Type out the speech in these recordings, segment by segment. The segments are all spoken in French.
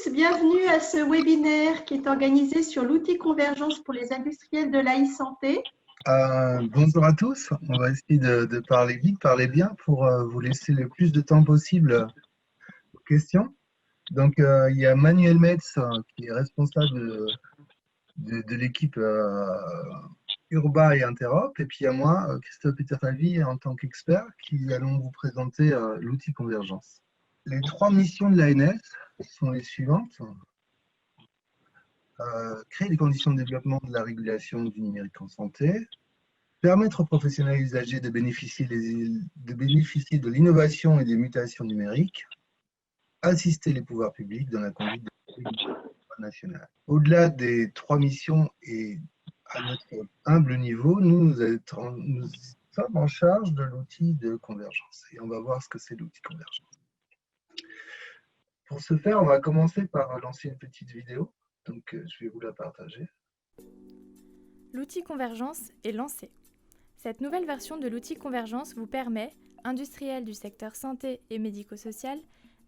tous, bienvenue à ce webinaire qui est organisé sur l'outil Convergence pour les industriels de l'e-santé. Bonjour à tous, on va essayer de parler vite, parler bien pour vous laisser le plus de temps possible aux questions. Donc il y a Manuel Metz qui est responsable de l'équipe Urba et Interop, et puis il y a moi, Christophe Peterfavi, en tant qu'expert, qui allons vous présenter l'outil Convergence. Les trois missions de l'ANS sont les suivantes. Créer les conditions de développement de la régulation du numérique en santé, permettre aux professionnels usagers de bénéficier de l'innovation et des mutations numériques, assister les pouvoirs publics dans la conduite de la politique nationale. Au-delà des trois missions et à notre humble niveau, nous sommes en charge de l'outil de convergence et on va voir ce que c'est l'outil convergence. Pour ce faire, on va commencer par lancer une petite vidéo, donc je vais vous la partager. L'outil Convergence est lancé. Cette nouvelle version de l'outil Convergence vous permet, industriels du secteur santé et médico-social,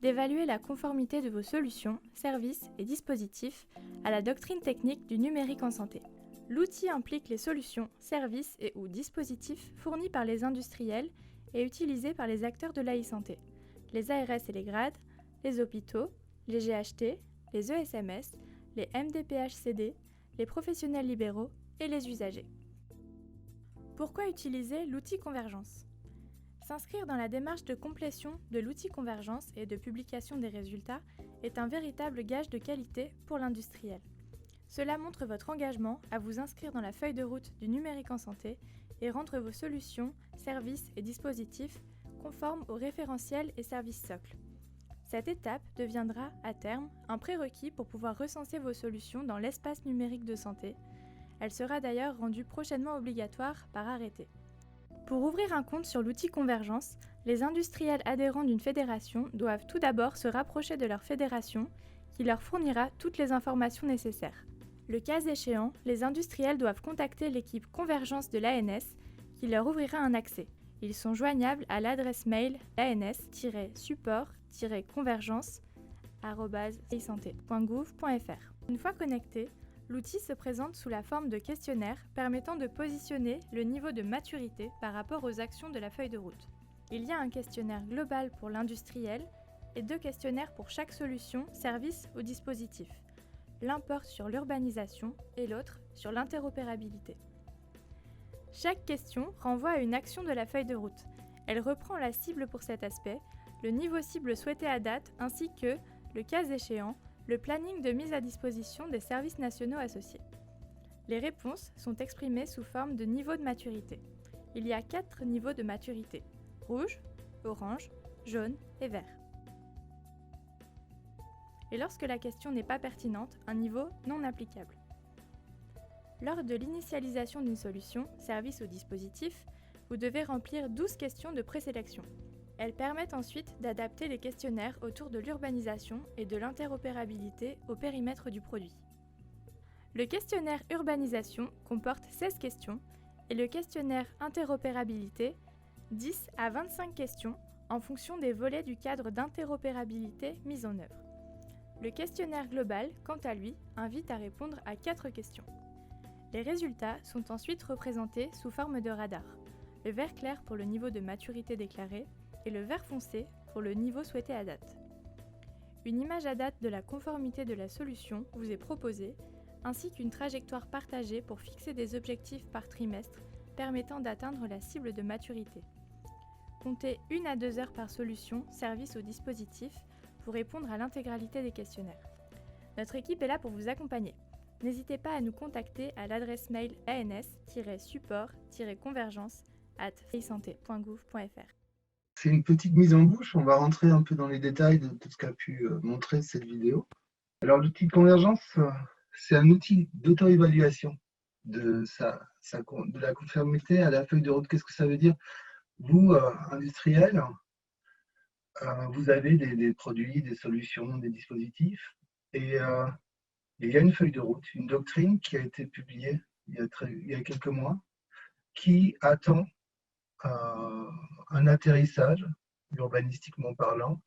d'évaluer la conformité de vos solutions, services et dispositifs à la doctrine technique du numérique en santé. L'outil implique les solutions, services et ou dispositifs fournis par les industriels et utilisés par les acteurs de l'e-santé, les ARS et les GRAD, les hôpitaux, les GHT, les ESMS, les MDPHCD, les professionnels libéraux et les usagers. Pourquoi utiliser l'outil Convergence ? S'inscrire dans la démarche de complétion de l'outil Convergence et de publication des résultats est un véritable gage de qualité pour l'industriel. Cela montre votre engagement à vous inscrire dans la feuille de route du numérique en santé et rendre vos solutions, services et dispositifs conformes aux référentiels et services socles. Cette étape deviendra, à terme, un prérequis pour pouvoir recenser vos solutions dans l'espace numérique de santé. Elle sera d'ailleurs rendue prochainement obligatoire par arrêté. Pour ouvrir un compte sur l'outil Convergence, les industriels adhérents d'une fédération doivent tout d'abord se rapprocher de leur fédération qui leur fournira toutes les informations nécessaires. Le cas échéant, les industriels doivent contacter l'équipe Convergence de l'ANS qui leur ouvrira un accès. Ils sont joignables à l'adresse mail ans-support-convergence@esanté.gouv.fr. Une fois connecté, l'outil se présente sous la forme de questionnaires permettant de positionner le niveau de maturité par rapport aux actions de la feuille de route. Il y a un questionnaire global pour l'industriel et 2 questionnaires pour chaque solution, service ou dispositif. L'un porte sur l'urbanisation et l'autre sur l'interopérabilité. Chaque question renvoie à une action de la feuille de route. Elle reprend la cible pour cet aspect, le niveau cible souhaité à date ainsi que, le cas échéant, le planning de mise à disposition des services nationaux associés. Les réponses sont exprimées sous forme de niveau de maturité. Il y a 4 niveaux de maturité: rouge, orange, jaune et vert. Et lorsque la question n'est pas pertinente, un niveau non applicable. Lors de l'initialisation d'une solution, service ou dispositif, vous devez remplir 12 questions de présélection. Elles permettent ensuite d'adapter les questionnaires autour de l'urbanisation et de l'interopérabilité au périmètre du produit. Le questionnaire urbanisation comporte 16 questions et le questionnaire interopérabilité 10 à 25 questions en fonction des volets du cadre d'interopérabilité mis en œuvre. Le questionnaire global, quant à lui, invite à répondre à 4 questions. Les résultats sont ensuite représentés sous forme de radar, le vert clair pour le niveau de maturité déclaré et le vert foncé pour le niveau souhaité à date. Une image à date de la conformité de la solution vous est proposée, ainsi qu'une trajectoire partagée pour fixer des objectifs par trimestre permettant d'atteindre la cible de maturité. Comptez 1 à 2 heures par solution, service ou dispositif pour répondre à l'intégralité des questionnaires. Notre équipe est là pour vous accompagner. N'hésitez pas à nous contacter à l'adresse mail ans-support-convergence@esanté.gouv.fr. C'est une petite mise en bouche, on va rentrer un peu dans les détails de tout ce qu'a pu montrer cette vidéo. Alors l'outil de convergence, c'est un outil d'auto-évaluation de la conformité à la feuille de route. Qu'est-ce que ça veut dire? Vous, industriels, vous avez des produits, des solutions, des dispositifs, et il y a une feuille de route, une doctrine qui a été publiée il y a quelques mois, qui attend un atterrissage, urbanistiquement parlant,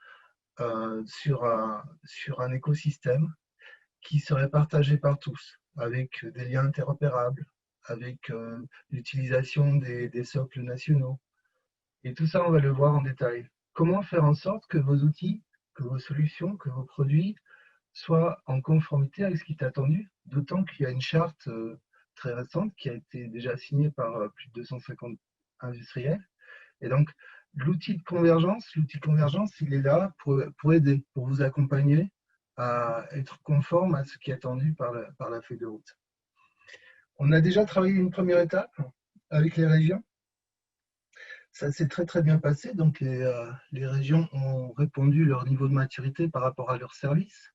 sur un écosystème qui serait partagé par tous, avec des liens interopérables, avec l'utilisation des socles nationaux. Et tout ça, on va le voir en détail. Comment faire en sorte que vos outils, que vos solutions, que vos produits soient en conformité avec ce qui est attendu, d'autant qu'il y a une charte très récente qui a été déjà signée par plus de 250 industriels. Et donc, l'outil convergence, il est là pour aider, pour vous accompagner à être conforme à ce qui est attendu par la feuille de route. On a déjà travaillé une première étape avec les régions. Ça s'est très très bien passé. Donc, les régions ont répondu leur niveau de maturité par rapport à leurs services.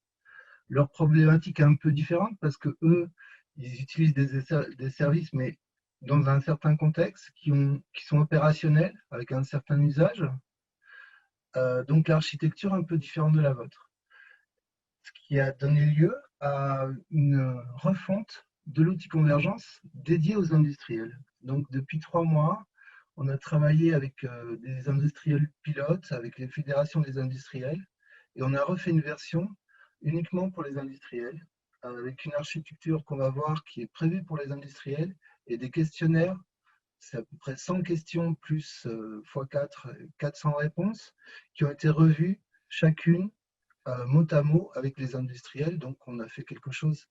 Leur problématique est un peu différente parce que eux, ils utilisent des services, mais dans un certain contexte, qui sont opérationnels, avec un certain usage. Donc l'architecture un peu différente de la vôtre. Ce qui a donné lieu à une refonte de l'outil convergence dédié aux industriels. Donc depuis 3 mois, on a travaillé avec des industriels pilotes, avec les fédérations des industriels, et on a refait une version uniquement pour les industriels, avec une architecture qu'on va voir qui est prévue pour les industriels et des questionnaires. C'est à peu près 100 questions plus x4, 400 réponses qui ont été revues chacune mot à mot avec les industriels. Donc on a fait quelque chose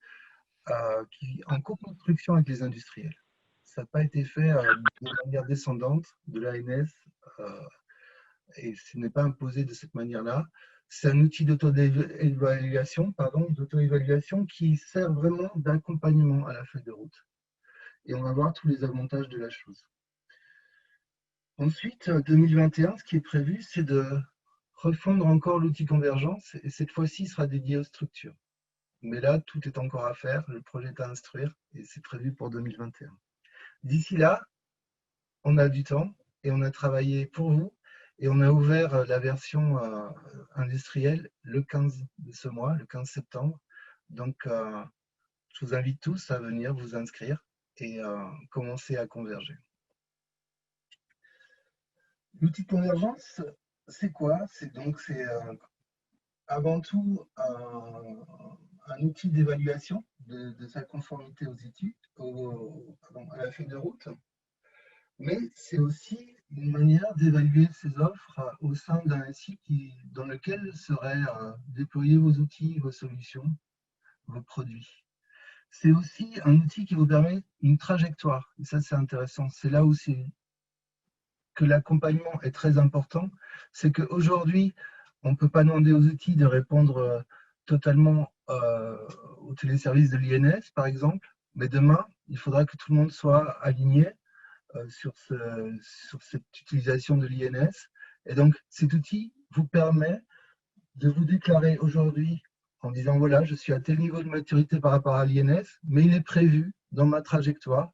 en co-construction avec les industriels. Ça n'a pas été fait de manière descendante de l'ANS et ce n'est pas imposé de cette manière-là. C'est un outil d'auto-évaluation qui sert vraiment d'accompagnement à la feuille de route. Et on va voir tous les avantages de la chose. Ensuite, 2021, ce qui est prévu, c'est de refondre encore l'outil convergence et cette fois-ci, il sera dédié aux structures. Mais là, tout est encore à faire, le projet est à instruire et c'est prévu pour 2021. D'ici là, on a du temps et on a travaillé pour vous et on a ouvert la version industrielle le 15 de ce mois, le 15 septembre. Donc, je vous invite tous à venir vous inscrire et commencer à converger. L'outil de convergence, c'est quoi? C'est avant tout un outil d'évaluation de sa conformité aux études, à la feuille de route, mais c'est aussi une manière d'évaluer ces offres au sein d'un site dans lequel seraient déployés vos outils, vos solutions, vos produits. C'est aussi un outil qui vous permet une trajectoire, et ça c'est intéressant, c'est là où que l'accompagnement est très important, c'est qu'aujourd'hui, on ne peut pas demander aux outils de répondre totalement aux téléservices de l'INS, par exemple, mais demain, il faudra que tout le monde soit aligné sur cette utilisation de l'INS. Et donc, cet outil vous permet de vous déclarer aujourd'hui en disant, voilà, je suis à tel niveau de maturité par rapport à l'INS, mais il est prévu dans ma trajectoire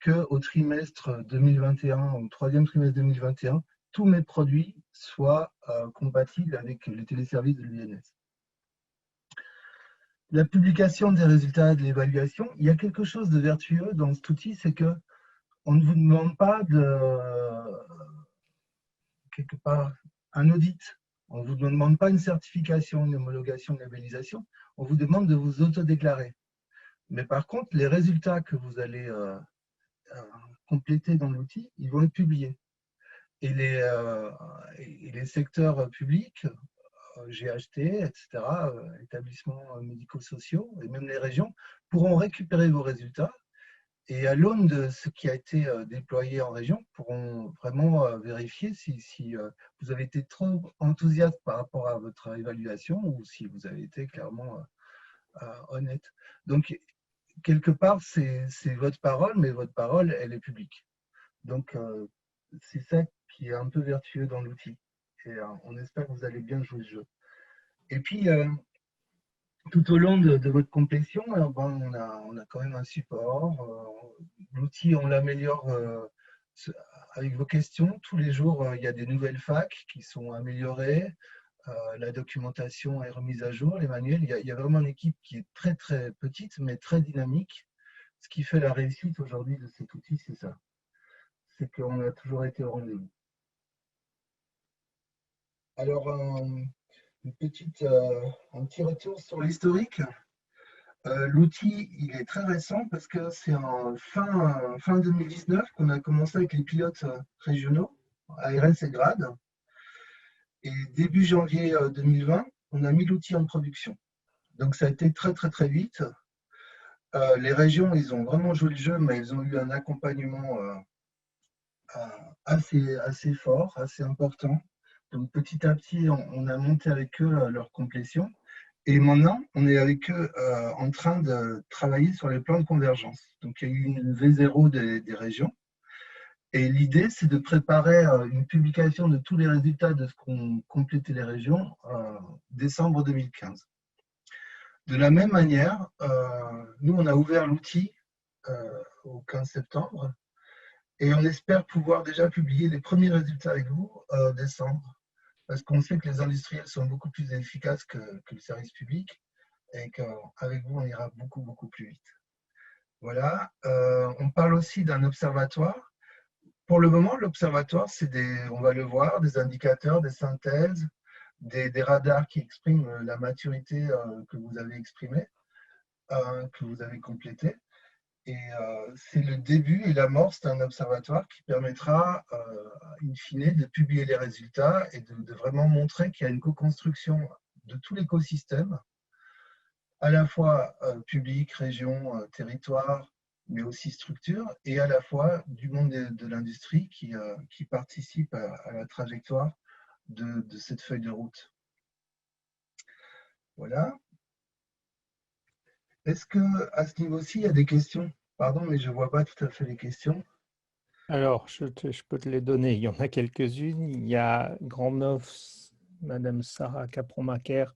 qu'au trimestre 2021, au troisième trimestre 2021, tous mes produits soient compatibles avec les téléservices de l'INS. La publication des résultats de l'évaluation, il y a quelque chose de vertueux dans cet outil, c'est que on ne vous demande pas quelque part un audit. On ne vous demande pas une certification, une homologation, une labellisation. On vous demande de vous autodéclarer. Mais par contre, les résultats que vous allez compléter dans l'outil, ils vont être publiés. Et les secteurs publics, GHT, etc., établissements médico-sociaux, et même les régions, pourront récupérer vos résultats et à l'aune de ce qui a été déployé en région, pourront vraiment vérifier si vous avez été trop enthousiaste par rapport à votre évaluation ou si vous avez été clairement honnête. Donc, quelque part, c'est votre parole, mais votre parole, elle est publique. Donc, c'est ça qui est un peu vertueux dans l'outil. Et on espère que vous allez bien jouer le jeu. Et puis, tout au long de votre complétion, on a quand même un support. L'outil, on l'améliore avec vos questions. Tous les jours, il y a des nouvelles facs qui sont améliorées. La documentation est remise à jour, les manuels. Il y a vraiment une équipe qui est très, très petite, mais très dynamique. Ce qui fait la réussite aujourd'hui de cet outil, c'est ça. C'est qu'on a toujours été au rendez-vous. Alors, un petit retour sur l'historique. L'outil, il est très récent parce que c'est en fin 2019 qu'on a commencé avec les pilotes régionaux, ARS et GRAD. Et début janvier 2020, on a mis l'outil en production. Donc ça a été très très très vite. Les régions, ils ont vraiment joué le jeu, mais ils ont eu un accompagnement assez fort, assez important. Donc petit à petit, on a monté avec eux leur complétion. Et maintenant, on est avec eux en train de travailler sur les plans de convergence. Donc il y a eu une V0 des régions. Et l'idée, c'est de préparer une publication de tous les résultats de ce qu'ont complété les régions décembre 2015. De la même manière, nous, on a ouvert l'outil au 15 septembre et on espère pouvoir déjà publier les premiers résultats avec vous décembre, parce qu'on sait que les industriels sont beaucoup plus efficaces que le service public et qu'avec vous, on ira beaucoup plus vite. Voilà. On parle aussi d'un observatoire. Pour le moment, l'observatoire, c'est on va le voir, des indicateurs, des synthèses, des radars qui expriment la maturité que vous avez exprimée, que vous avez complétée. Et c'est le début et l'amorce d'un observatoire qui permettra, in fine, de publier les résultats et de vraiment montrer qu'il y a une co-construction de tout l'écosystème, à la fois public, région, territoire, mais aussi structure, et à la fois du monde de l'industrie qui participe à la trajectoire de cette feuille de route. Voilà. Est-ce qu'à ce niveau-ci, il y a des questions? Pardon, mais je ne vois pas tout à fait les questions. Alors, je peux te les donner. Il y en a quelques-unes. Il y a Grandneuf, Madame Sarah Capron-Macaire,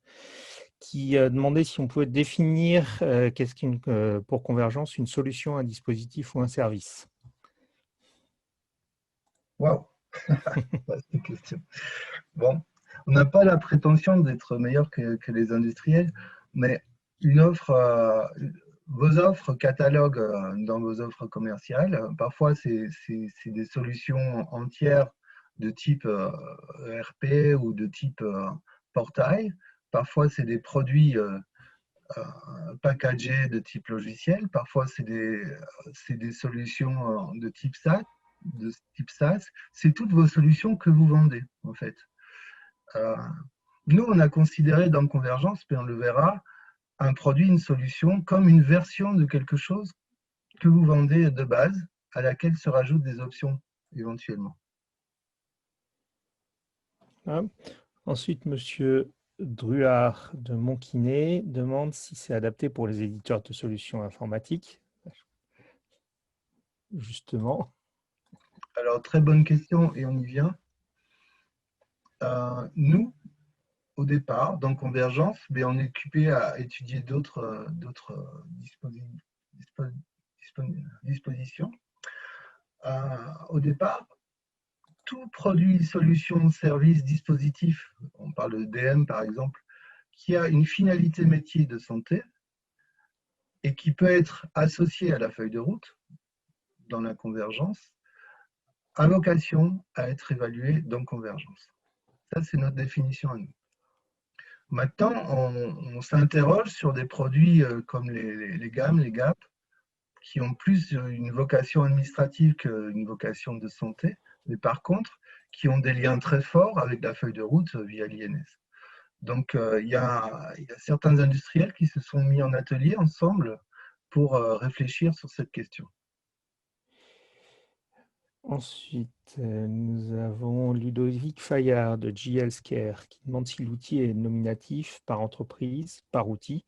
qui demandait si on pouvait définir pour Convergence une solution, un dispositif ou un service. Waouh. Vaste question. Bon, on n'a pas la prétention d'être meilleur que les industriels, mais une offre, vos offres catalogues dans vos offres commerciales, parfois c'est des solutions entières de type ERP ou de type portail. Parfois c'est des produits packagés de type logiciel. Parfois c'est des solutions de type SaaS. C'est toutes vos solutions que vous vendez en fait. Nous, on a considéré dans Convergence, puis on le verra, un produit, une solution, comme une version de quelque chose que vous vendez de base, à laquelle se rajoutent des options éventuellement. Ah. Ensuite, Monsieur Druard de Montquinet demande si c'est adapté pour les éditeurs de solutions informatiques. Justement. Alors, très bonne question et on y vient. Nous, au départ, dans Convergence, on est occupé à étudier d'autres dispositions. Au départ, tout produit, solution, service, dispositif, on parle de DM par exemple, qui a une finalité métier de santé et qui peut être associé à la feuille de route dans la Convergence, a vocation à être évalué dans Convergence. Ça, c'est notre définition à nous. Maintenant, on s'interroge sur des produits comme les gammes, les GAP, qui ont plus une vocation administrative qu'une vocation de santé, mais par contre, qui ont des liens très forts avec la feuille de route via l'INS. Donc, il y a certains industriels qui se sont mis en atelier ensemble pour réfléchir sur cette question. Ensuite, nous avons Ludovic Fayard de JL Scare qui demande si l'outil est nominatif par entreprise, par outil,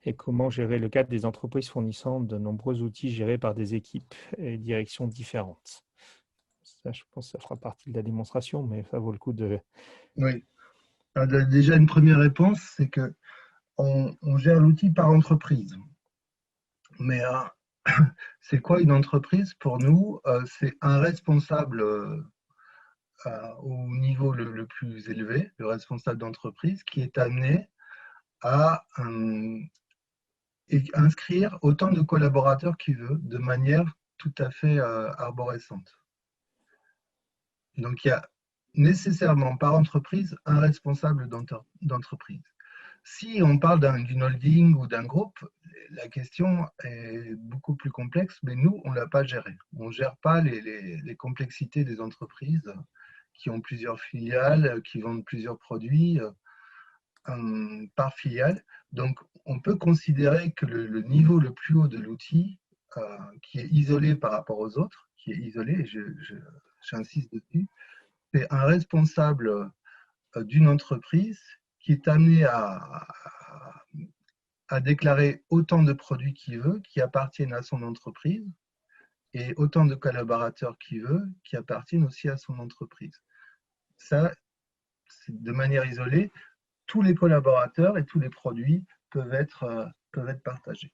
et comment gérer le cadre des entreprises fournissant de nombreux outils gérés par des équipes et directions différentes. Ça, je pense que ça fera partie de la démonstration, mais ça vaut le coup de... Oui. Alors, déjà, une première réponse, c'est que on gère l'outil par entreprise. Mais c'est quoi une entreprise? Pour nous, c'est un responsable au niveau le plus élevé, le responsable d'entreprise, qui est amené à inscrire autant de collaborateurs qu'il veut, de manière tout à fait arborescente. Donc, il y a nécessairement par entreprise un responsable d'entreprise. Si on parle d'une holding ou d'un groupe, la question est beaucoup plus complexe, mais nous, on ne l'a pas gérée. On ne gère pas les complexités des entreprises qui ont plusieurs filiales, qui vendent plusieurs produits par filiale. Donc, on peut considérer que le niveau le plus haut de l'outil, qui est isolé par rapport aux autres, qui est isolé, et j'insiste dessus, c'est un responsable d'une entreprise qui est amené à déclarer autant de produits qu'il veut, qui appartiennent à son entreprise, et autant de collaborateurs qu'il veut, qui appartiennent aussi à son entreprise. Ça, de manière isolée, tous les collaborateurs et tous les produits peuvent être partagés.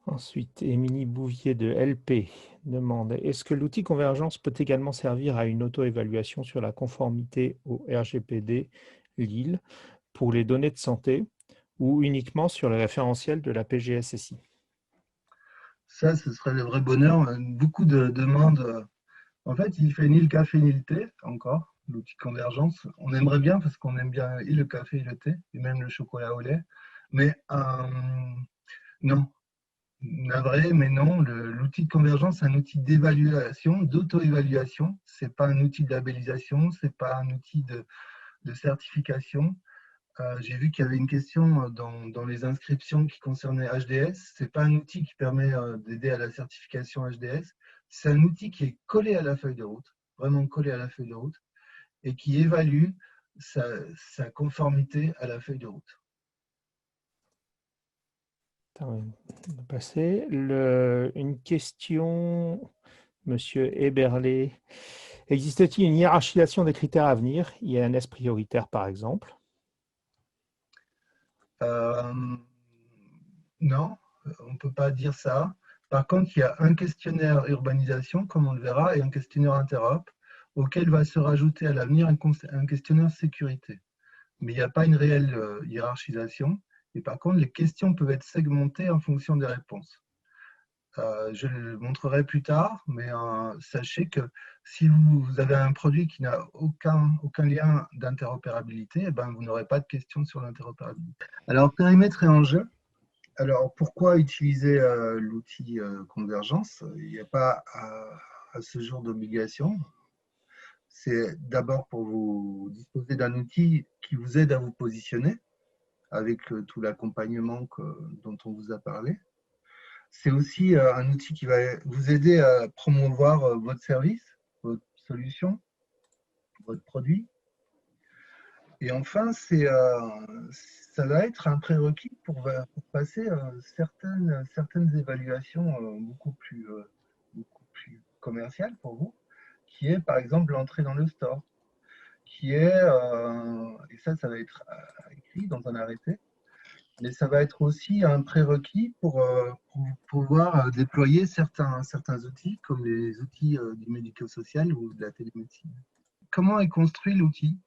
Ensuite, Émilie Bouvier de LP demande: est-ce que l'outil Convergence peut également servir à une auto-évaluation sur la conformité au RGPD Lille pour les données de santé ou uniquement sur le référentiel de la PGSSI? Ça, ce serait le vrai bonheur. Beaucoup de demandes. En fait, il fait ni le café ni le thé, encore, l'outil Convergence. On aimerait bien parce qu'on aime bien et le café et le thé, et même le chocolat au lait. Mais non, navré, mais non, l'outil de Convergence, c'est un outil d'évaluation, d'auto-évaluation. Ce n'est pas un outil de labellisation, ce n'est pas un outil de certification. J'ai vu qu'il y avait une question dans les inscriptions qui concernait HDS. Ce n'est pas un outil qui permet d'aider à la certification HDS. C'est un outil qui est collé à la feuille de route, vraiment collé à la feuille de route, et qui évalue sa conformité à la feuille de route. Passer. Une question, Monsieur Eberlé. Existe-t-il une hiérarchisation des critères à venir, INS prioritaire par exemple? Non, on ne peut pas dire ça. Par contre, il y a un questionnaire urbanisation, comme on le verra, et un questionnaire interop, auquel va se rajouter à l'avenir un questionnaire sécurité. Mais il n'y a pas une réelle hiérarchisation. Et par contre, les questions peuvent être segmentées en fonction des réponses. Je le montrerai plus tard, mais sachez que si vous avez un produit qui n'a aucun lien d'interopérabilité, eh ben, vous n'aurez pas de questions sur l'interopérabilité. Alors, périmètre et enjeu. Alors, pourquoi utiliser l'outil Convergence? Il n'y a pas à ce jour d'obligation. C'est d'abord pour vous disposer d'un outil qui vous aide à vous positionner avec tout l'accompagnement dont on vous a parlé. C'est aussi un outil qui va vous aider à promouvoir votre service, votre solution, votre produit. Et enfin, ça va être un prérequis pour passer certaines évaluations beaucoup plus commerciales pour vous, qui est par exemple l'entrée dans le store, qui est, et ça va être écrit dans un arrêté, mais ça va être aussi un prérequis pour pouvoir déployer certains outils, comme les outils du médico-social ou de la télémédecine. Comment est construit l'outil?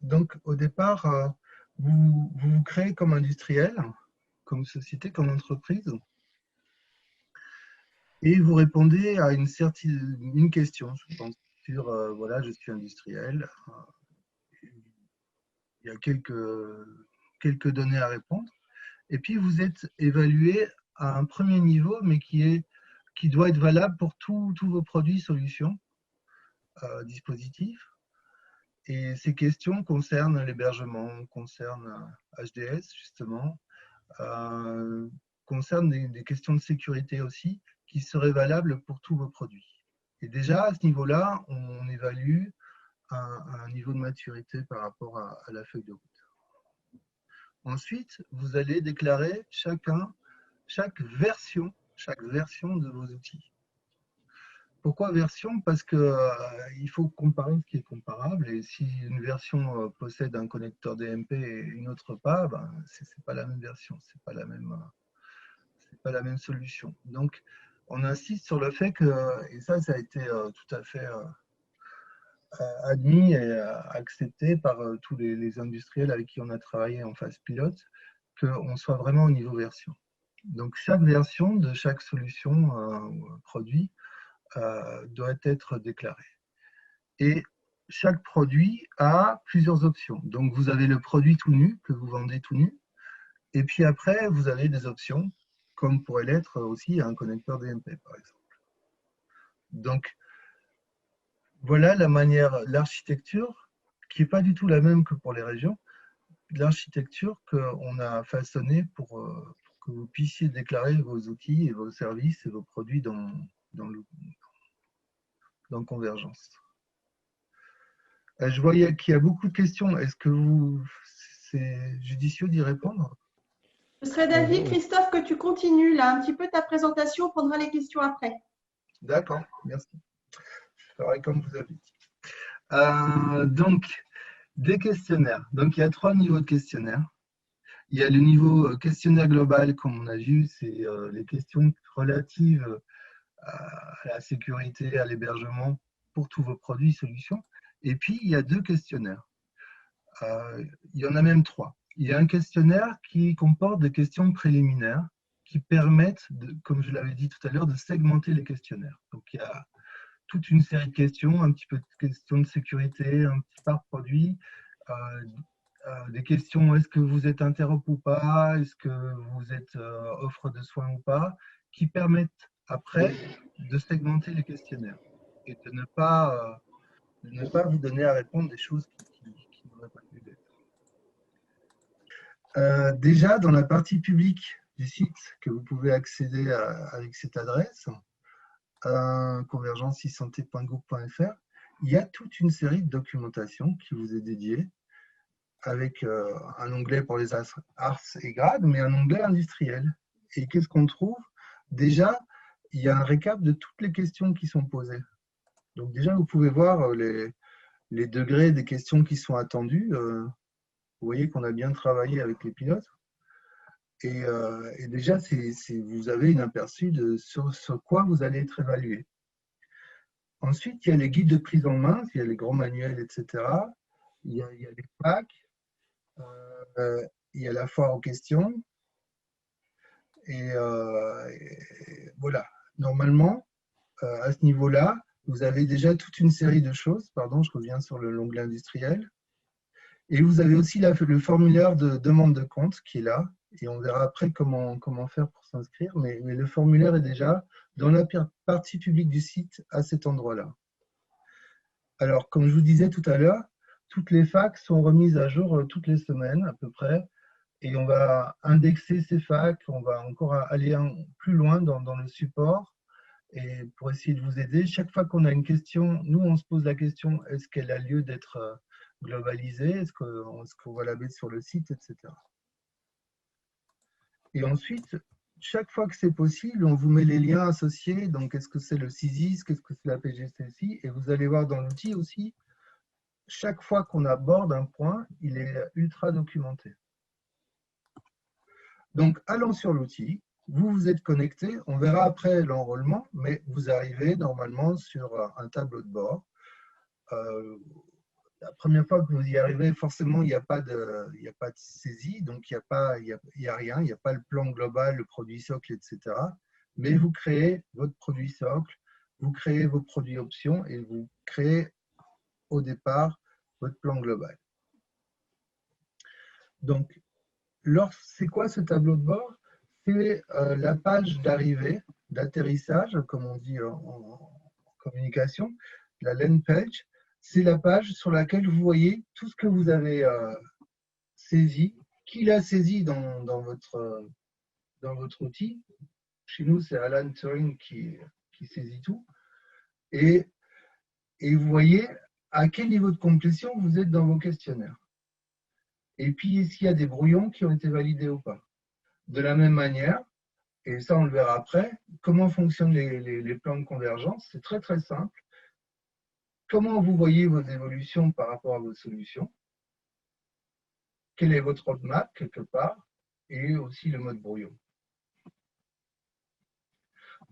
Donc, au départ, vous vous créez comme industriel, comme société, comme entreprise, et vous répondez à une question, je pense, sur, voilà, je suis industriel, il y a quelques données à répondre. Et puis, vous êtes évalué à un premier niveau, mais qui doit être valable pour tous vos produits, solutions, dispositifs. Et ces questions concernent l'hébergement, concernent HDS, justement, concernent des questions de sécurité aussi, qui seraient valables pour tous vos produits. Et déjà, à ce niveau-là, on évalue un niveau de maturité par rapport à la feuille de route. Ensuite, vous allez déclarer chaque version de vos outils. Pourquoi version? Parce qu'il faut comparer ce qui est comparable, et si une version possède un connecteur DMP et une autre pas, ben, ce n'est pas la même version, ce n'est pas la même solution. Donc, on insiste sur le fait que, et ça a été tout à fait admis et accepté par tous les industriels avec qui on a travaillé en phase pilote, qu'on soit vraiment au niveau version. Donc, chaque version de chaque solution produit doit être déclarée. Et chaque produit a plusieurs options. Donc, vous avez le produit tout nu, que vous vendez tout nu. Et puis après, vous avez des options, comme pourrait l'être aussi un connecteur DMP, par exemple. Donc, voilà la manière, l'architecture, qui n'est pas du tout la même que pour les régions, l'architecture qu'on a façonnée pour que vous puissiez déclarer vos outils et vos services et vos produits dans Convergence. Je voyais qu'il y a beaucoup de questions. Est-ce que c'est judicieux d'y répondre? Je serais d'avis, Christophe, que tu continues là un petit peu ta présentation, on prendra les questions après. D'accord, merci. Je ferai comme vous avez dit. Donc, des questionnaires. Donc, il y a 3 niveaux de questionnaires. Il y a le niveau questionnaire global, comme on a vu, c'est les questions relatives à la sécurité, à l'hébergement pour tous vos produits et solutions. Et puis, il y a 2 questionnaires. Il y en a même 3. Il y a un questionnaire qui comporte des questions préliminaires qui permettent, comme je l'avais dit tout à l'heure, de segmenter les questionnaires. Donc, il y a toute une série de questions, un petit peu de questions de sécurité, un petit par produit, des questions, est-ce que vous êtes interop ou pas, est-ce que vous êtes offre de soins ou pas, qui permettent après de segmenter les questionnaires et de ne pas vous donner à répondre des choses qui n'auraient pas dû l'être. Déjà, dans la partie publique du site que vous pouvez accéder avec cette adresse, convergence-santé.gouv.fr, il y a toute une série de documentation qui vous est dédiée avec un onglet pour les arts et grades, mais un onglet industriel. Et qu'est-ce qu'on trouve? Déjà, il y a un récap de toutes les questions qui sont posées. Donc déjà, vous pouvez voir les degrés des questions qui sont attendues. Vous voyez qu'on a bien travaillé avec les pilotes. Et déjà, vous avez une aperçu sur quoi vous allez être évalué. Ensuite, il y a les guides de prise en main, il y a les grands manuels, etc. Il y a les packs. Il y a la foire aux questions. Et voilà. Normalement, à ce niveau-là, vous avez déjà toute une série de choses. Pardon, je reviens sur l'onglet industriel. Et vous avez aussi le formulaire de demande de compte qui est là. Et on verra après comment faire pour s'inscrire. Mais le formulaire est déjà dans la partie publique du site à cet endroit-là. Alors, comme je vous disais tout à l'heure, toutes les facs sont remises à jour toutes les semaines à peu près. Et on va indexer ces facs, on va encore aller plus loin dans le support. Et pour essayer de vous aider, chaque fois qu'on a une question, nous, on se pose la question, est-ce qu'elle a lieu d'être globalisée? Est-ce qu'on va la mettre sur le site, etc. Et ensuite, chaque fois que c'est possible, on vous met les liens associés. Donc, qu'est-ce que c'est le CISIS? Qu'est-ce que c'est la PGCSI? Et vous allez voir dans l'outil aussi, chaque fois qu'on aborde un point, il est ultra documenté. Donc, allons sur l'outil. Vous vous êtes connecté. On verra après l'enrôlement, mais vous arrivez normalement sur un tableau de bord. La première fois que vous y arrivez, forcément, il n'y a pas de saisie, donc il n'y a rien, il n'y a pas le plan global, le produit socle, etc. Mais vous créez votre produit socle, vous créez vos produits options et vous créez au départ votre plan global. Donc, c'est quoi ce tableau de bord? C'est la page d'arrivée, d'atterrissage, comme on dit en communication, la land page. C'est la page sur laquelle vous voyez tout ce que vous avez saisi, qui l'a saisi dans votre outil. Chez nous, c'est Alan Turing qui saisit tout. Et vous voyez à quel niveau de complétion vous êtes dans vos questionnaires. Et puis, est-ce qu'il y a des brouillons qui ont été validés ou pas? De la même manière, et ça on le verra après, comment fonctionnent les plans de convergence? C'est très très simple. Comment vous voyez vos évolutions par rapport à vos solutions? Quel est votre roadmap quelque part? Et aussi le mode brouillon.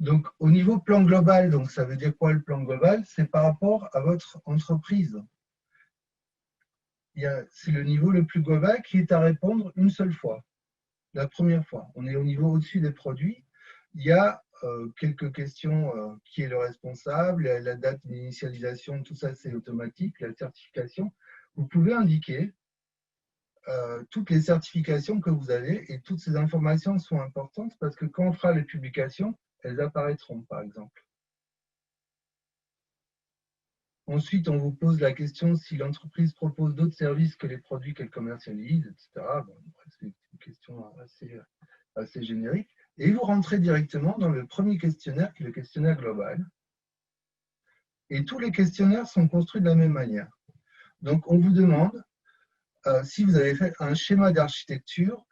Donc au niveau plan global, donc ça veut dire quoi le plan global? C'est par rapport à votre entreprise. C'est le niveau le plus global qui est à répondre une seule fois. La première fois, on est au niveau au-dessus des produits. Il y a quelques questions, qui est le responsable, la date d'initialisation, tout ça c'est automatique, la certification. Vous pouvez indiquer toutes les certifications que vous avez et toutes ces informations sont importantes parce que quand on fera les publications, elles apparaîtront par exemple. Ensuite, on vous pose la question si l'entreprise propose d'autres services que les produits qu'elle commercialise, etc. Bon, c'est une question assez générique. Et vous rentrez directement dans le premier questionnaire, qui est le questionnaire global. Et tous les questionnaires sont construits de la même manière. Donc, on vous demande si vous avez fait un schéma d'architecture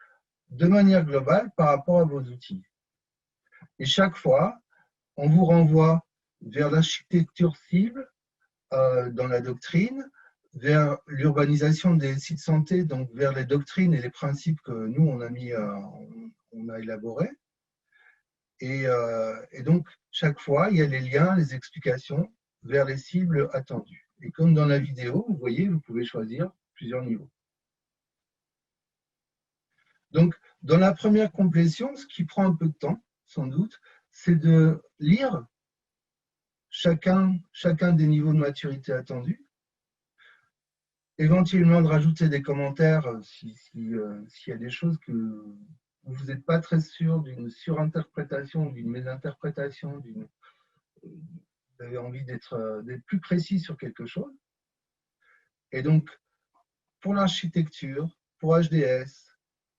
de manière globale par rapport à vos outils. Et chaque fois, on vous renvoie vers l'architecture cible dans la doctrine, vers l'urbanisation des sites santé, donc vers les doctrines et les principes que nous, on a élaborés. Et donc, chaque fois, il y a les liens, les explications vers les cibles attendues. Et comme dans la vidéo, vous voyez, vous pouvez choisir plusieurs niveaux. Donc, dans la première complétion, ce qui prend un peu de temps, sans doute, c'est de lire chacun des niveaux de maturité attendus, éventuellement de rajouter des commentaires s'il y a des choses que vous n'êtes pas très sûr d'une surinterprétation, d'une mésinterprétation, vous avez envie d'être plus précis sur quelque chose. Et donc, pour l'architecture, pour HDS,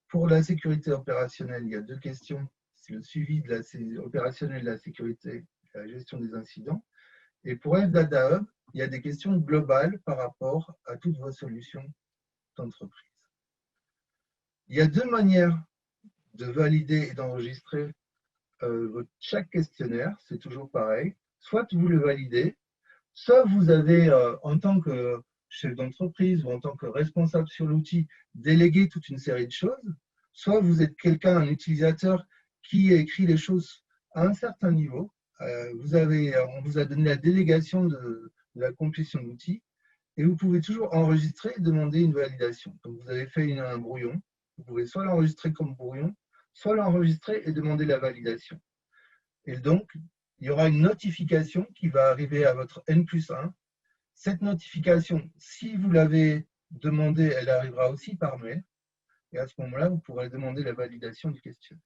pour la sécurité opérationnelle, il y a deux questions. C'est le suivi opérationnel de la sécurité et la gestion des incidents. Et pour FData Hub, il y a des questions globales par rapport à toutes vos solutions d'entreprise. Il y a deux manières de valider et d'enregistrer chaque questionnaire, c'est toujours pareil. Soit vous le validez, soit vous avez, en tant que chef d'entreprise ou en tant que responsable sur l'outil, délégué toute une série de choses, soit vous êtes un utilisateur qui écrit les choses à un certain niveau. On vous a donné la délégation de la complétion de l'outil et vous pouvez toujours enregistrer et demander une validation. Donc vous avez fait un brouillon, vous pouvez soit l'enregistrer comme brouillon, soit l'enregistrer et demander la validation. Et donc, il y aura une notification qui va arriver à votre N+1. Cette notification, si vous l'avez demandée, elle arrivera aussi par mail. Et à ce moment-là, vous pourrez demander la validation du questionnaire.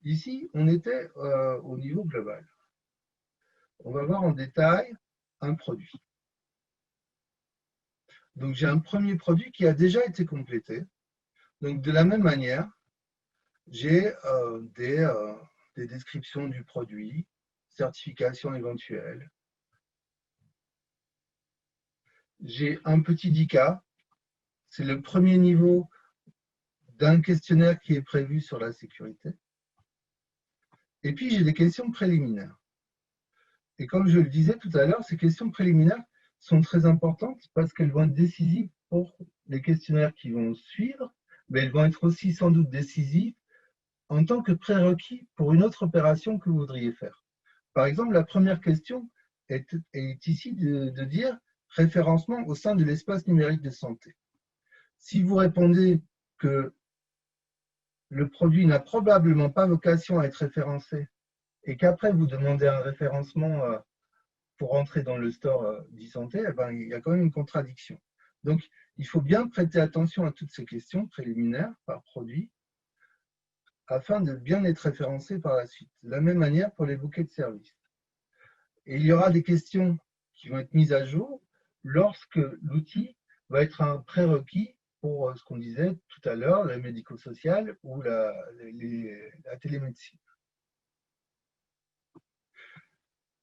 Ici, on était au niveau global. On va voir en détail un produit. Donc, j'ai un premier produit qui a déjà été complété. Donc, de la même manière, j'ai des descriptions du produit, certification éventuelle. J'ai un petit DICA, c'est le premier niveau d'un questionnaire qui est prévu sur la sécurité. Et puis, j'ai des questions préliminaires. Et comme je le disais tout à l'heure, ces questions préliminaires sont très importantes parce qu'elles vont être décisives pour les questionnaires qui vont suivre, mais elles vont être aussi sans doute décisives en tant que prérequis pour une autre opération que vous voudriez faire. Par exemple, la première question est ici de dire référencement au sein de l'espace numérique de santé. Si vous répondez que le produit n'a probablement pas vocation à être référencé et qu'après vous demandez un référencement pour entrer dans le store d'e-santé, eh ben, il y a quand même une contradiction. Donc, il faut bien prêter attention à toutes ces questions préliminaires par produit afin de bien être référencé par la suite. De la même manière pour les bouquets de services. Et il y aura des questions qui vont être mises à jour lorsque l'outil va être un prérequis pour ce qu'on disait tout à l'heure, le médico-social ou la télémédecine.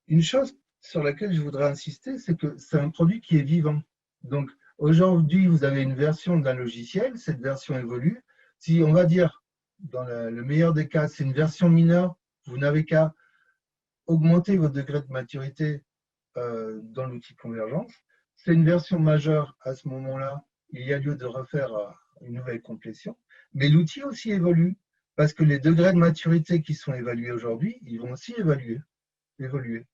Une chose sur laquelle je voudrais insister, c'est que c'est un produit qui est vivant. Donc, aujourd'hui, vous avez une version d'un logiciel, cette version évolue. Si on va dire, dans le meilleur des cas, c'est une version mineure, vous n'avez qu'à augmenter votre degré de maturité dans l'outil de convergence. C'est une version majeure à ce moment-là, il y a lieu de refaire une nouvelle complétion. Mais l'outil aussi évolue, parce que les degrés de maturité qui sont évalués aujourd'hui, ils vont aussi évoluer.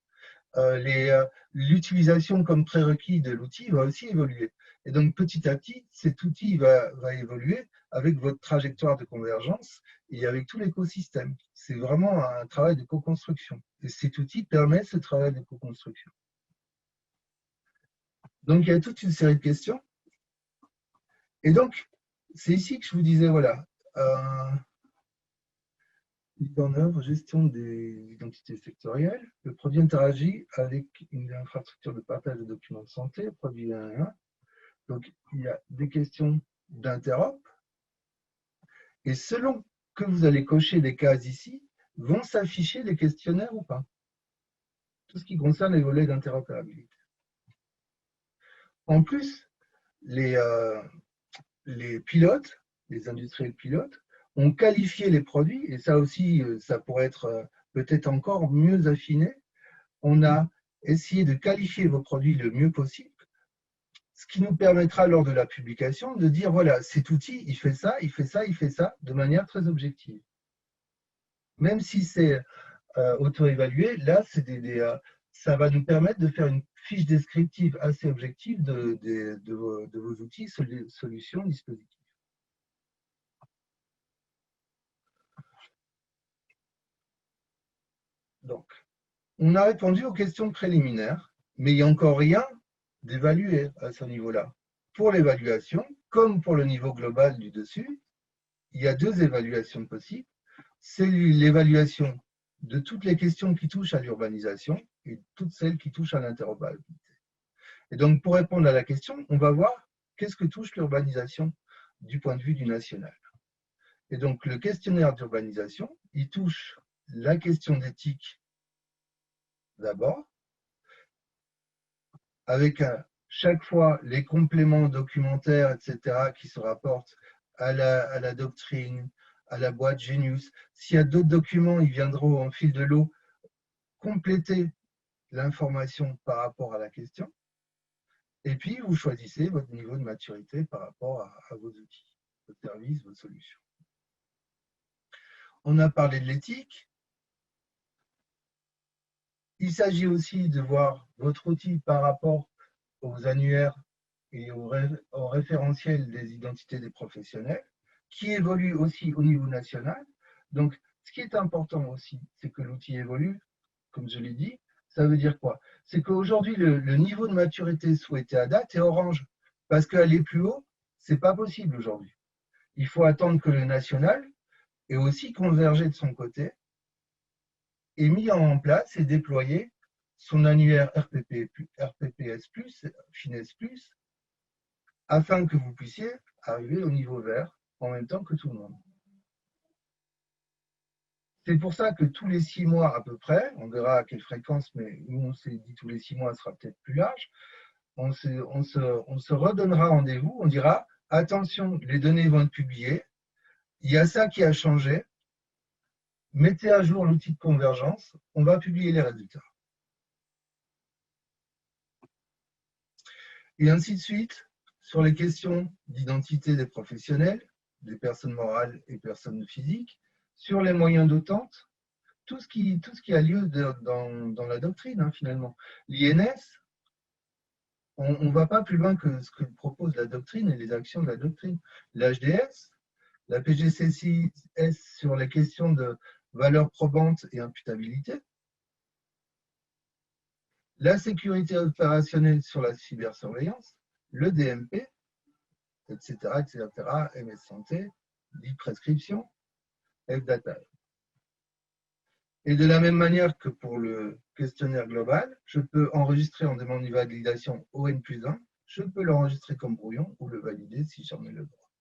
l'utilisation comme prérequis de l'outil va aussi évoluer. Et donc, petit à petit, cet outil va évoluer avec votre trajectoire de convergence et avec tout l'écosystème. C'est vraiment un travail de co-construction. Et cet outil permet ce travail de co-construction. Donc, il y a toute une série de questions. Et donc, c'est ici que je vous disais, voilà, mise en œuvre, gestion des identités sectorielles. Le produit interagit avec une infrastructure de partage de documents de santé, produit 1 à 1. Donc, il y a des questions d'interop. Et selon que vous allez cocher des cases ici, vont s'afficher des questionnaires ou pas. Tout ce qui concerne les volets d'interopérabilité. En plus, les pilotes, les industriels pilotes, ont qualifié les produits, et ça aussi, ça pourrait être peut-être encore mieux affiné. On a essayé de qualifier vos produits le mieux possible, ce qui nous permettra lors de la publication de dire, voilà, cet outil, il fait ça, il fait ça, il fait ça, de manière très objective. Même si c'est auto-évalué, là, ça va nous permettre de faire une fiche descriptive assez objective de vos outils, solutions, dispositifs. Donc, on a répondu aux questions préliminaires, mais il n'y a encore rien d'évalué à ce niveau-là. Pour l'évaluation, comme pour le niveau global du dessus, il y a 2 évaluations possibles. C'est l'évaluation de toutes les questions qui touchent à l'urbanisation et toutes celles qui touchent à l'interopérabilité. Et donc, pour répondre à la question, on va voir qu'est-ce que touche l'urbanisation du point de vue du national. Et donc, le questionnaire d'urbanisation, il touche la question d'éthique d'abord, avec chaque fois les compléments documentaires, etc., qui se rapportent à la doctrine, à la boîte Genius. S'il y a d'autres documents, ils viendront en fil de l'eau compléter l'information par rapport à la question. Et puis, vous choisissez votre niveau de maturité par rapport à vos outils, vos services, vos solutions. On a parlé de l'éthique. Il s'agit aussi de voir votre outil par rapport aux annuaires et au référentiel des identités des professionnels, qui évolue aussi au niveau national. Donc, ce qui est important aussi, c'est que l'outil évolue, comme je l'ai dit. Ça veut dire quoi? C'est qu'aujourd'hui, le niveau de maturité souhaité à date est orange, parce qu'aller plus haut, ce n'est pas possible aujourd'hui. Il faut attendre que le national ait aussi convergé de son côté et mis en place et déployé son annuaire RPPS+, Finesse+, afin que vous puissiez arriver au niveau vert en même temps que tout le monde. C'est pour ça que tous les 6 mois à peu près, on verra à quelle fréquence, mais nous on s'est dit tous les 6 mois, ce sera peut-être plus large, on se redonnera rendez-vous, on dira attention, les données vont être publiées, il y a ça qui a changé, mettez à jour l'outil de convergence, on va publier les résultats. Et ainsi de suite, sur les questions d'identité des professionnels, des personnes morales et personnes physiques, sur les moyens d'attente, tout ce qui a lieu dans la doctrine, hein, finalement. L'INS, on ne va pas plus loin que ce que propose la doctrine et les actions de la doctrine. L'HDS, la PGCCS sur les questions de valeur probante et imputabilité, la sécurité opérationnelle sur la cybersurveillance, le DMP, etc., MS Santé, e-prescription, F-Data. Et de la même manière que pour le questionnaire global, je peux enregistrer en demande de validation au N+1, je peux l'enregistrer comme brouillon ou le valider si j'en ai le droit.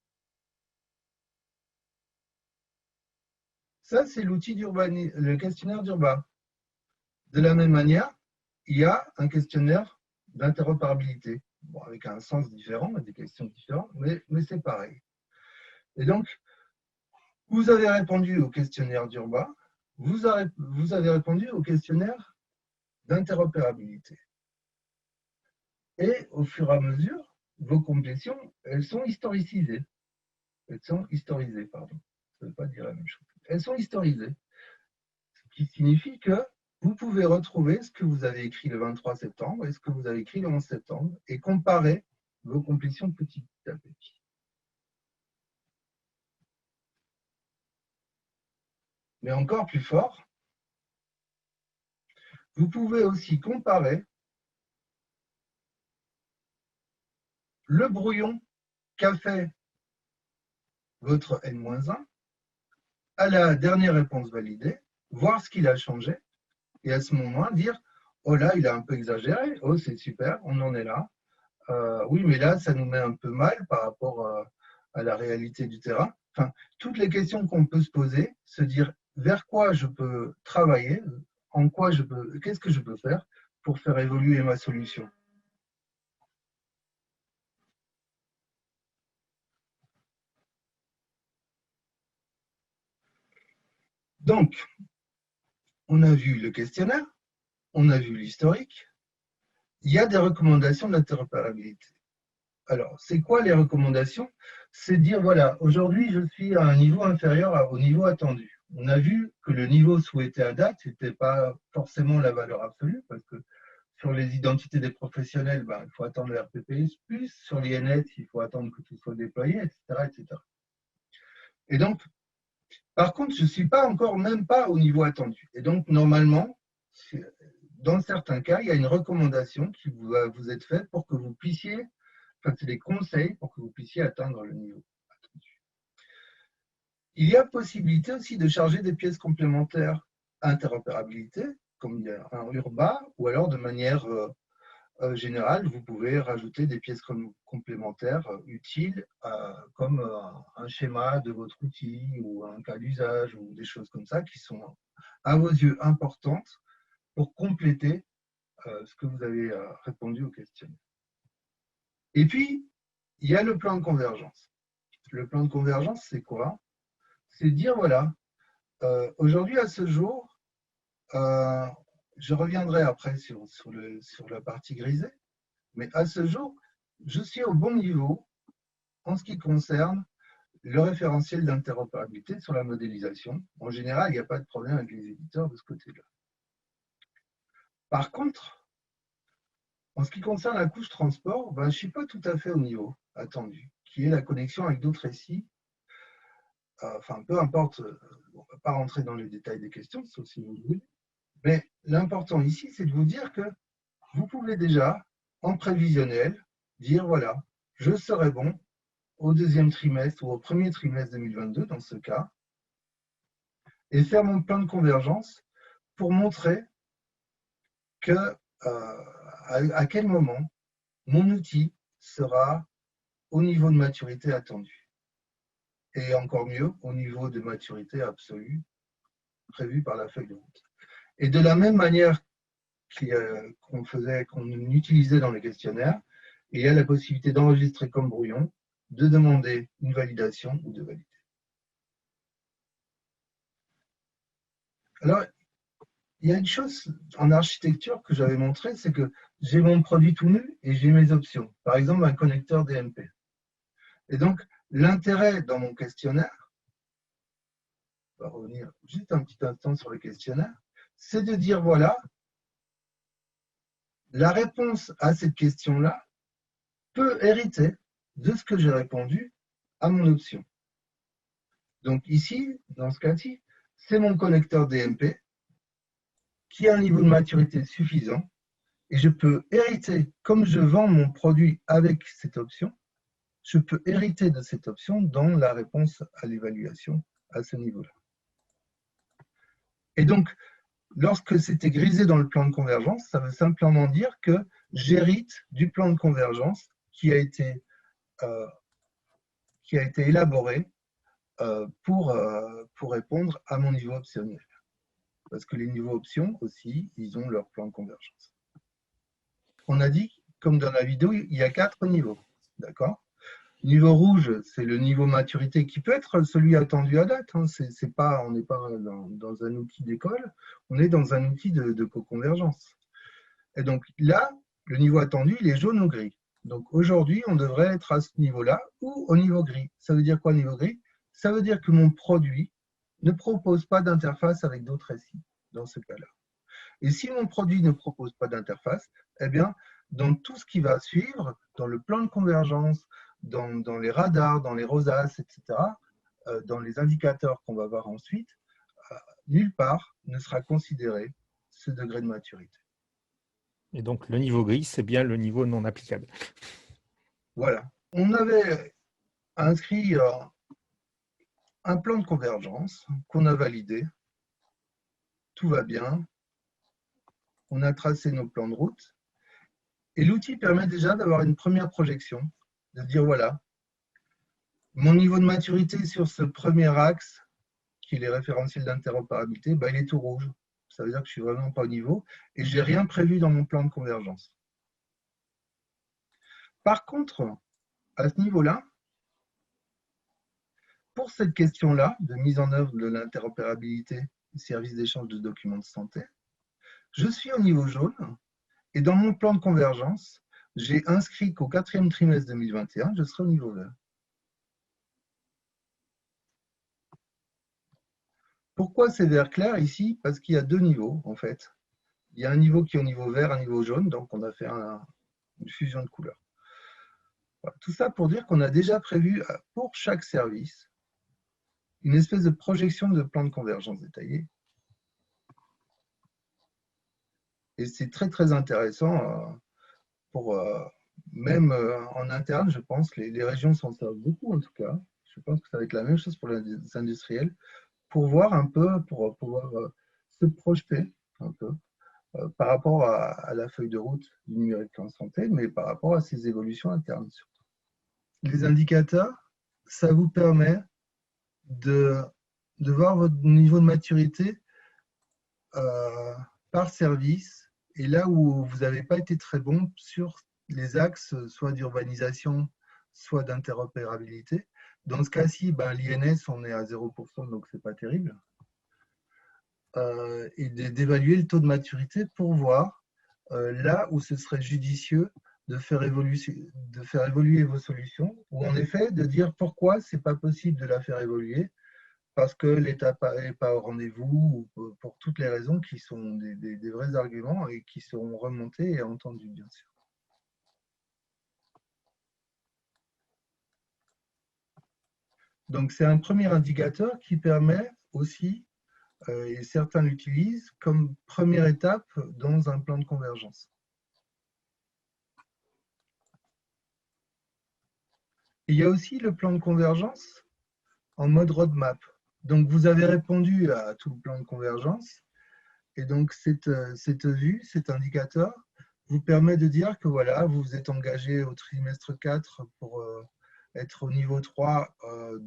Ça, c'est l'outil le questionnaire d'Urba. De la même manière, il y a un questionnaire d'interopérabilité, bon, avec un sens différent, des questions différentes, mais c'est pareil. Et donc, vous avez répondu au questionnaire d'Urba, vous avez répondu au questionnaire d'interopérabilité. Et au fur et à mesure, vos complétions, elles sont historicisées. Elles sont historisées, pardon. Ça ne veut pas dire la même chose. Elles sont historisées. Ce qui signifie que vous pouvez retrouver ce que vous avez écrit le 23 septembre et ce que vous avez écrit le 11 septembre et comparer vos complétions petit à petit. Mais encore plus fort, vous pouvez aussi comparer le brouillon qu'a fait votre N-1 à la dernière réponse validée, voir ce qu'il a changé, et à ce moment dire « Oh là, il a un peu exagéré, oh c'est super, on en est là. Oui, mais là, ça nous met un peu mal par rapport à la réalité du terrain. » Enfin, toutes les questions qu'on peut se poser, se dire vers quoi je peux travailler, qu'est-ce que je peux faire pour faire évoluer ma solution. Donc, on a vu le questionnaire, on a vu l'historique. Il y a des recommandations d'interopérabilité. Alors, c'est quoi les recommandations? C'est dire, voilà, aujourd'hui, je suis à un niveau inférieur au niveau attendu. On a vu que le niveau souhaité à date, ce n'était pas forcément la valeur absolue, parce que sur les identités des professionnels, ben, il faut attendre le RPPS+, sur l'INET, il faut attendre que tout soit déployé, etc., etc. Et donc, par contre, je ne suis pas encore, même pas au niveau attendu. Et donc, normalement, dans certains cas, il y a une recommandation qui va vous être faite pour que vous puissiez, enfin, c'est des conseils pour que vous puissiez atteindre le niveau attendu. Il y a possibilité aussi de charger des pièces complémentaires interopérabilité, comme il y a un URBA, ou alors de manière générale, vous pouvez rajouter des pièces complémentaires utiles, comme un schéma de votre outil, ou un cas d'usage, ou des choses comme ça, qui sont, à vos yeux, importantes pour compléter ce que vous avez répondu aux questionnaires. Et puis, il y a le plan de convergence. Le plan de convergence, c'est quoi? C'est dire, voilà, aujourd'hui, à ce jour, je reviendrai après sur la partie grisée, mais à ce jour, je suis au bon niveau en ce qui concerne le référentiel d'interopérabilité sur la modélisation. En général, il n'y a pas de problème avec les éditeurs de ce côté-là. Par contre, en ce qui concerne la couche transport, ben, je ne suis pas tout à fait au niveau attendu, qui est la connexion avec d'autres SI. Enfin, peu importe, on ne va pas rentrer dans les détails des questions, sauf si vous le voulez. Mais l'important ici, c'est de vous dire que vous pouvez déjà, en prévisionnel, dire voilà, je serai bon au deuxième trimestre ou au premier trimestre 2022, dans ce cas, et faire mon plan de convergence pour montrer que à quel moment mon outil sera au niveau de maturité attendu. Et encore mieux, au niveau de maturité absolue prévu par la feuille de route. Et de la même manière qu'on utilisait dans les questionnaires, il y a la possibilité d'enregistrer comme brouillon, de demander une validation ou de valider. Alors, il y a une chose en architecture que j'avais montré, c'est que j'ai mon produit tout nu et j'ai mes options. Par exemple, un connecteur DMP. Et donc, l'intérêt dans mon questionnaire, on va revenir juste un petit instant sur le questionnaire, c'est de dire, voilà, la réponse à cette question-là peut hériter de ce que j'ai répondu à mon option. Donc ici, dans ce cas-ci, c'est mon connecteur DMP qui a un niveau de maturité suffisant et je peux hériter, comme je vends mon produit avec cette option, je peux hériter de cette option dans la réponse à l'évaluation à ce niveau-là. Et donc, lorsque c'était grisé dans le plan de convergence, ça veut simplement dire que j'hérite du plan de convergence qui a été élaboré pour répondre à mon niveau optionnel. Parce que les niveaux options aussi, ils ont leur plan de convergence. On a dit, comme dans la vidéo, il y a 4 niveaux. D'accord? Niveau rouge, c'est le niveau maturité qui peut être celui attendu à date. Hein. On n'est pas dans un outil d'école, on est dans un outil de co-convergence. Et donc là, le niveau attendu, il est jaune ou gris. Donc aujourd'hui, on devrait être à ce niveau-là ou au niveau gris. Ça veut dire quoi, niveau gris? Ça veut dire que mon produit ne propose pas d'interface avec d'autres SI dans ce cas-là. Et si mon produit ne propose pas d'interface, eh bien, dans tout ce qui va suivre, dans le plan de convergence, dans les radars, dans les ROSAS, etc., dans les indicateurs qu'on va voir ensuite, nulle part ne sera considéré ce degré de maturité. Et donc, le niveau gris, c'est bien le niveau non applicable. Voilà. On avait inscrit un plan de convergence qu'on a validé. Tout va bien. On a tracé nos plans de route. Et l'outil permet déjà d'avoir une première projection, de dire voilà, mon niveau de maturité sur ce premier axe, qui est les référentiels d'interopérabilité, il est tout rouge. Ça veut dire que je ne suis vraiment pas au niveau et je n'ai rien prévu dans mon plan de convergence. Par contre, à ce niveau-là, pour cette question-là de mise en œuvre de l'interopérabilité du service d'échange de documents de santé, je suis au niveau jaune et dans mon plan de convergence, j'ai inscrit qu'au 4e trimestre 2021, je serai au niveau vert. Pourquoi c'est vert clair ici? Parce qu'il y a deux niveaux en fait. Il y a un niveau qui est au niveau vert, un niveau jaune, donc on a fait une fusion de couleurs. Voilà. Tout ça pour dire qu'on a déjà prévu pour chaque service une espèce de projection de plan de convergence détaillé. Et c'est très très intéressant pour même en interne, je pense, les régions s'en servent beaucoup en tout cas. Je pense que ça va être la même chose pour les industriels, pour voir un peu, pour pouvoir se projeter un peu par rapport à la feuille de route du numérique en santé, mais par rapport à ces évolutions internes surtout. Les indicateurs, ça vous permet de voir votre niveau de maturité par service, et là où vous n'avez pas été très bon sur les axes soit d'urbanisation, soit d'interopérabilité. Dans ce cas-ci, l'INS, on est à 0%, donc ce n'est pas terrible. Et d'évaluer le taux de maturité pour voir là où ce serait judicieux de faire évoluer vos solutions, ou en effet de dire pourquoi ce n'est pas possible de la faire évoluer, parce que l'État n'est pas au rendez-vous, ou pour toutes les raisons qui sont des vrais arguments et qui seront remontés et entendus, bien sûr. Donc c'est un premier indicateur qui permet aussi, et certains l'utilisent, comme première étape dans un plan de convergence. Il y a aussi le plan de convergence en mode roadmap. Donc vous avez répondu à tout le plan de convergence, et donc cette vue, cet indicateur, vous permet de dire que voilà, vous vous êtes engagé au trimestre 4 pour être au niveau 3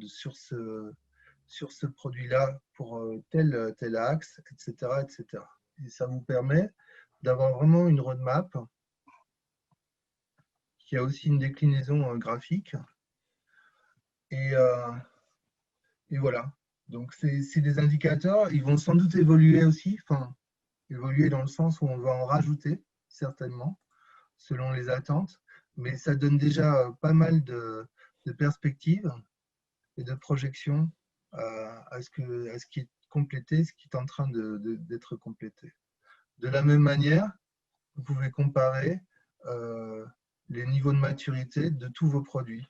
sur ce produit-là pour tel axe, etc., etc. Et ça vous permet d'avoir vraiment une roadmap qui a aussi une déclinaison graphique. Et voilà. Donc, c'est des indicateurs. Ils vont sans doute évoluer aussi, évoluer dans le sens où on va en rajouter, certainement, selon les attentes. Mais ça donne déjà pas mal de perspectives et de projections à ce qui est complété, ce qui est en train d'être complété. De la même manière, vous pouvez comparer les niveaux de maturité de tous vos produits.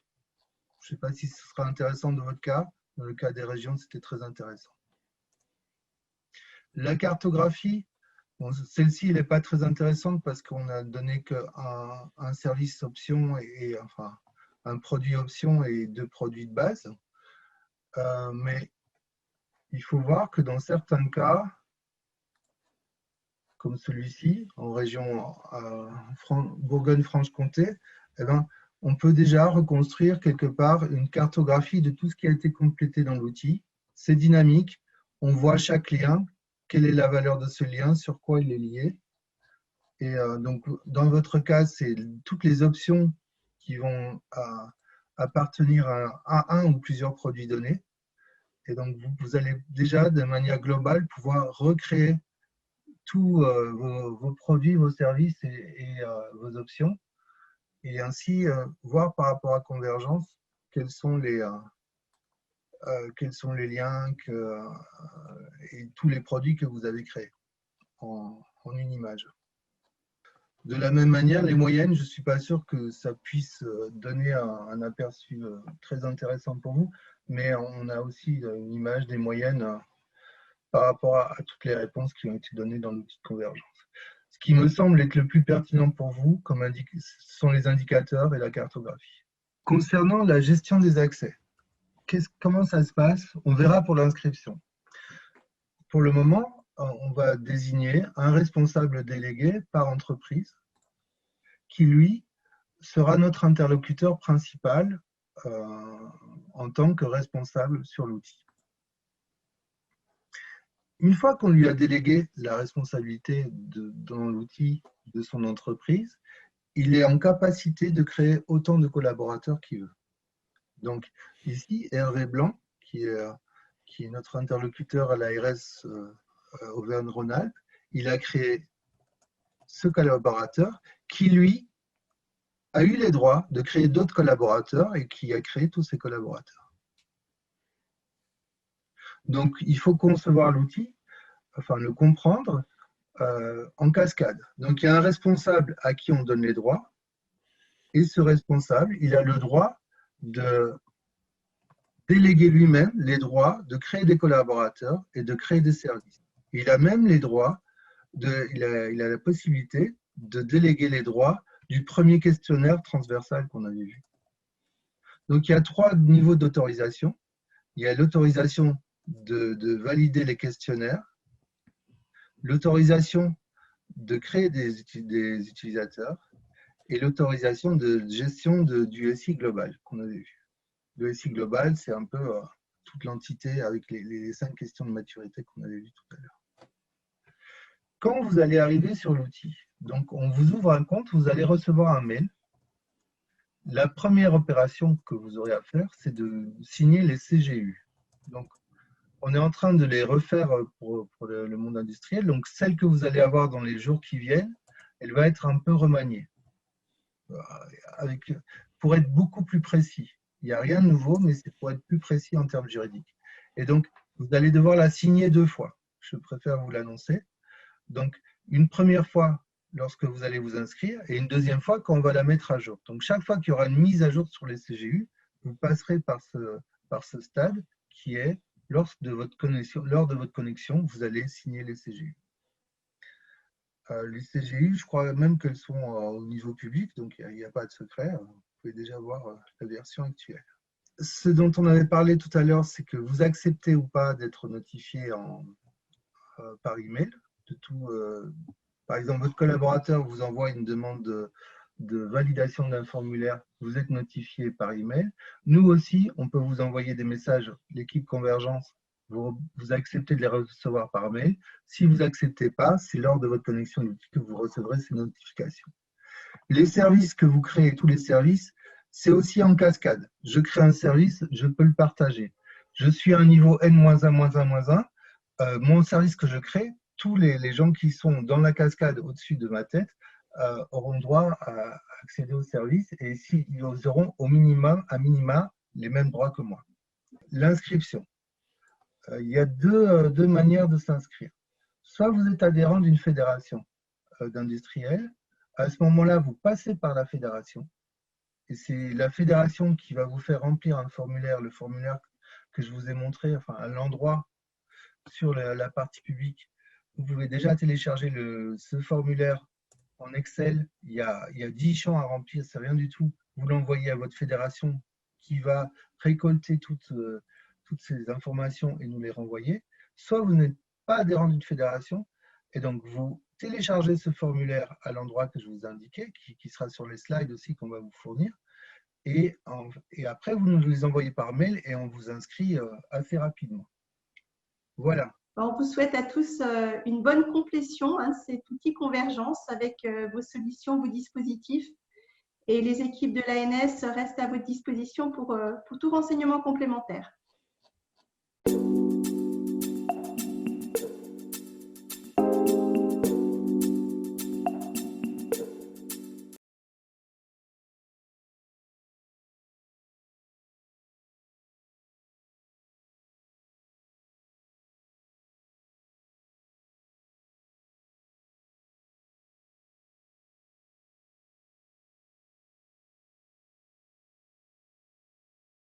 Je ne sais pas si ce sera intéressant dans votre cas. Dans le cas des régions, c'était très intéressant. La cartographie, bon, celle-ci, elle n'est pas très intéressante parce qu'on a donné qu'un service option et enfin un produit option et 2 produits de base. Mais il faut voir que dans certains cas, comme celui-ci, en région Bourgogne-Franche-Comté, eh ben, on peut déjà reconstruire quelque part une cartographie de tout ce qui a été complété dans l'outil. C'est dynamique, on voit chaque lien, quelle est la valeur de ce lien, sur quoi il est lié. Et donc, dans votre cas, c'est toutes les options qui vont appartenir à un ou plusieurs produits donnés. Et donc, vous allez déjà, de manière globale, pouvoir recréer tous vos produits, vos services et vos options, et ainsi voir par rapport à Convergence quels sont les liens et tous les produits que vous avez créés en en une image. De la même manière, les moyennes, je ne suis pas sûr que ça puisse donner un aperçu très intéressant pour vous, mais on a aussi une image des moyennes par rapport à toutes les réponses qui ont été données dans l'outil de convergence. Ce qui me semble être le plus pertinent pour vous, ce sont les indicateurs et la cartographie. Concernant la gestion des accès, comment ça se passe? On verra pour l'inscription. Pour le moment, on va désigner un responsable délégué par entreprise qui, lui, sera notre interlocuteur principal en tant que responsable sur l'outil. Une fois qu'on lui a délégué la responsabilité dans l'outil de son entreprise, il est en capacité de créer autant de collaborateurs qu'il veut. Donc ici, Hervé Blanc, qui est notre interlocuteur à l'ARS Auvergne-Rhône-Alpes, il a créé ce collaborateur qui, lui, a eu les droits de créer d'autres collaborateurs et qui a créé tous ces collaborateurs. Donc, il faut concevoir l'outil, enfin le comprendre en cascade. Donc, il y a un responsable à qui on donne les droits et ce responsable, il a le droit de déléguer lui-même les droits de créer des collaborateurs et de créer des services. Il a même les droits, il a la possibilité de déléguer les droits du premier questionnaire transversal qu'on avait vu. Donc, il y a 3 niveaux d'autorisation. Il y a l'autorisation de valider les questionnaires, l'autorisation de créer des utilisateurs et l'autorisation de gestion du SI global qu'on avait vu. Le SI global, c'est un peu toute l'entité avec les 5 questions de maturité qu'on avait vues tout à l'heure. Quand vous allez arriver sur l'outil, donc on vous ouvre un compte, vous allez recevoir un mail. La première opération que vous aurez à faire, c'est de signer les CGU. Donc, on est en train de les refaire pour le monde industriel. Donc, celle que vous allez avoir dans les jours qui viennent, elle va être un peu remaniée pour être beaucoup plus précis. Il n'y a rien de nouveau, mais c'est pour être plus précis en termes juridiques. Et donc, vous allez devoir la signer 2 fois. Je préfère vous l'annoncer. Donc, une première fois lorsque vous allez vous inscrire et une deuxième fois quand on va la mettre à jour. Donc, chaque fois qu'il y aura une mise à jour sur les CGU, vous passerez par ce stade qui est lors de votre connexion, vous allez signer les CGU. Les CGU, je crois même qu'elles sont au niveau public, donc il n'y a pas de secret. Vous pouvez déjà voir la version actuelle. Ce dont on avait parlé tout à l'heure, c'est que vous acceptez ou pas d'être notifié par email de tout. Par exemple, votre collaborateur vous envoie une demande de validation d'un formulaire, vous êtes notifié par email. Nous aussi, on peut vous envoyer des messages, l'équipe Convergence, vous acceptez de les recevoir par mail. Si vous n'acceptez pas, c'est lors de votre connexion à l'outil que vous recevrez ces notifications. Les services que vous créez, tous les services, c'est aussi en cascade. Je crée un service, je peux le partager. Je suis à un niveau N-1, mon service que je crée, tous les gens qui sont dans la cascade au-dessus de ma tête auront droit à accéder au service et ils auront à minima les mêmes droits que moi. L'inscription. Il y a deux manières de s'inscrire. Soit vous êtes adhérent d'une fédération d'industriels, à ce moment-là, vous passez par la fédération et c'est la fédération qui va vous faire remplir un formulaire, le formulaire que je vous ai montré, enfin à l'endroit sur la partie publique. Vous pouvez déjà télécharger ce formulaire en Excel. Il y a 10 champs à remplir, c'est rien du tout. Vous l'envoyez à votre fédération qui va récolter toutes ces informations et nous les renvoyer. Soit vous n'êtes pas adhérent d'une fédération et donc vous téléchargez ce formulaire à l'endroit que je vous ai indiqué, qui sera sur les slides aussi qu'on va vous fournir. Et après, vous nous les envoyez par mail et on vous inscrit assez rapidement. Voilà. On vous souhaite à tous une bonne complétion, cet outil Convergence avec vos solutions, vos dispositifs. Et les équipes de l'ANS restent à votre disposition pour tout renseignement complémentaire.